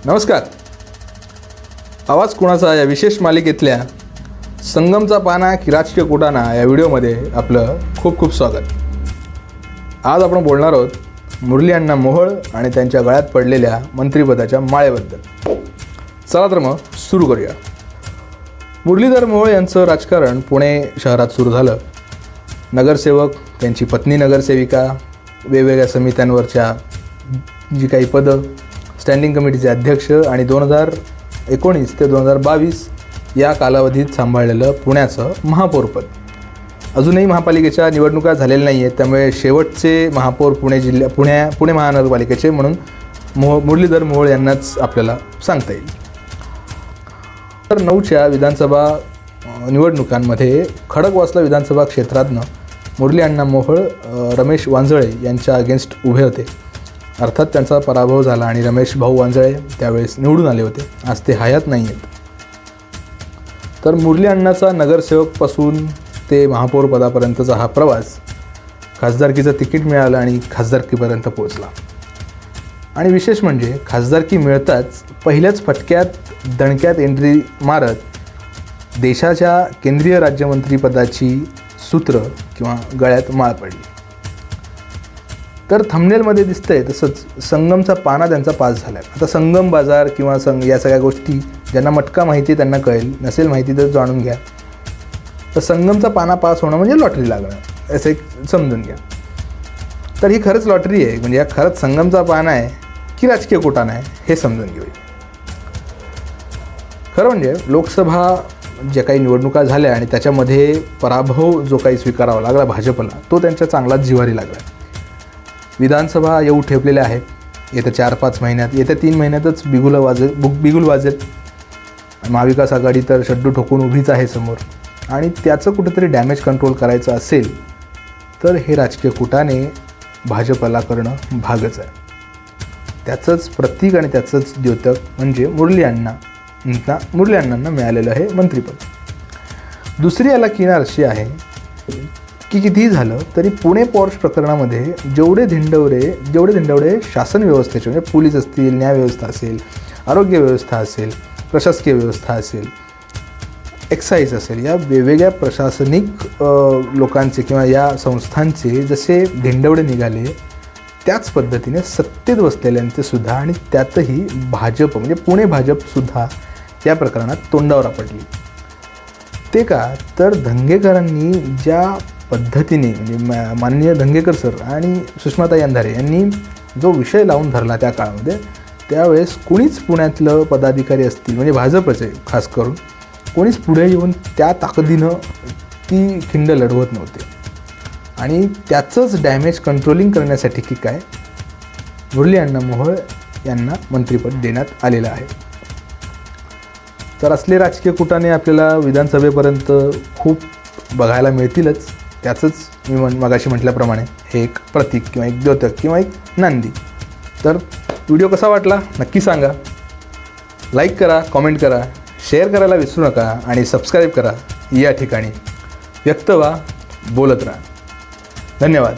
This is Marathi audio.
नमस्कार. आवाज कुणाचा या विशेष मालिकेतल्या संगमचा पाना की राजकीय कुटाणा या व्हिडिओमध्ये आपलं खूप खूप स्वागत. आज आपण बोलणार आहोत मुरली अण्णा मोहोळ आणि त्यांच्या गळ्यात पडलेल्या मंत्रिपदाच्या माळेबद्दल. चला तर मग सुरू करूया. मुरलीधर मोहोळ यांचं राजकारण पुणे शहरात सुरू झालं. नगरसेवक, त्यांची पत्नी नगरसेविका, वेगवेगळ्या समित्यांवरच्या जी काही पदं, स्टँडिंग कमिटीचे अध्यक्ष आणि 2019 ते 2022 या कालावधीत सांभाळलेलं पुण्याचं महापौरपद. अजूनही महापालिकेच्या निवडणुका झालेल्या नाही आहेत, त्यामुळे शेवटचे महापौर पुणे महानगरपालिकेचे म्हणून मुरलीधर मोहोळ यांनाच आपल्याला सांगता येईल. तर 2009च्या विधानसभा निवडणुकांमध्ये खडकवासला विधानसभा क्षेत्रातनं मुरली अण्णा मोहोळ रमेश वांजळे यांच्या अगेन्स्ट उभे होते. अर्थात त्यांचा पराभव झाला आणि रमेश भाऊ वांजळे त्यावेळेस निवडून आले होते. आज ते हयात नाही आहेत. तर मुरली अण्णाचा नगरसेवकपासून ते महापौर पदापर्यंतचा हा प्रवास खासदारकीचं तिकीट मिळालं आणि खासदारकीपर्यंत पोहोचला. आणि विशेष म्हणजे खासदारकी मिळताच पहिल्याच फटक्यात दणक्यात एंट्री मारत देशाच्या केंद्रीय राज्यमंत्रीपदाची सूत्र किंवा गळ्यात माळ पडली. तर थंबनेलमध्ये दिसतंय तसंच संगमचा पाना त्यांचा पास झाला आहे. आता संगम बाजार किंवा या सगळ्या गोष्टी ज्यांना मटका माहिती त्यांना कळेल, नसेल माहिती तर जाणून घ्या. तर संगमचा पाना पास होणं म्हणजे लॉटरी लागणं असं एक समजून घ्या. तर ही खरंच लॉटरी आहे, म्हणजे या खरंच संगमचा पाना आहे की राजकीय कुटाणा आहे हे समजून घेऊया. खरं म्हणजे लोकसभा ज्या काही निवडणुका झाल्या आणि त्याच्यामध्ये पराभव जो काही स्वीकारावा लागला भाजपला, तो त्यांच्या चांगलाच जिव्हारी लागला. विधानसभा येऊ ठेपलेल्या आहेत. येत्या 4-5 महिन्यात, येत्या 3 महिन्यातच बिगुल वाजेल. महाविकास आघाडी तर शड्डू ठोकून उभीच आहे समोर. आणि त्याचं कुठेतरी डॅमेज कंट्रोल करायचं असेल तर हे राजकीय कुटाणे भाजपला करणं भागच आहे. त्याचंच प्रतीक आणि त्याचंच द्योतक म्हणजे मुरली अण्णांना मिळालेलं हे मंत्रिपद. दुसरी याला किनार अशी आहे की कितीही झालं तरी पुणे पॉर्श प्रकरणामध्ये जेवढे धिंडवडे शासन व्यवस्थेचे म्हणजे पोलीस असतील, न्यायव्यवस्था असेल, आरोग्य व्यवस्था असेल, प्रशासकीय व्यवस्था असेल, एक्साईज असेल, या वेगवेगळ्या प्रशासनिक लोकांचे किंवा या संस्थांचे जसे धिंडवडे निघाले, त्याच पद्धतीने सत्तेत बसलेल्यांचे सुद्धा आणि त्यातही भाजप म्हणजे पुणे भाजपसुद्धा या प्रकरणात तोंडावर आपटली. ते का तर धंगेकरांनी ज्या पद्धतीने म्हणजे माननीय धंगेकर सर आणि सुषमाताई अंधारे यांनी जो विषय लावून धरला त्या काळामध्ये, त्यावेळेस कोणीच पुण्यातलं पदाधिकारी असतील म्हणजे भाजपचे खास करून कोणीच पुढे येऊन त्या ताकदीनं ती खिंड लढवत नव्हते. आणि त्याचंच डॅमेज कंट्रोलिंग करण्यासाठी की काय मुरली अण्णा मोहोळ यांना मंत्रिपद देण्यात आलेलं आहे. तर असले राजकीय कुटाणे आपल्याला विधानसभेपर्यंत खूप बघायला मिळतीलच. त्याचंच मी मगाशी म्हटल्याप्रमाणे हे एक प्रतीक किंवा एक द्योतक किंवा एक नांदी. तर व्हिडिओ कसा वाटला नक्की सांगा. लाईक करा, कॉमेंट करा, शेअर करायला विसरू नका आणि सबस्क्राईब करा. या ठिकाणी व्यक्त व्हा, बोलत राहा. धन्यवाद.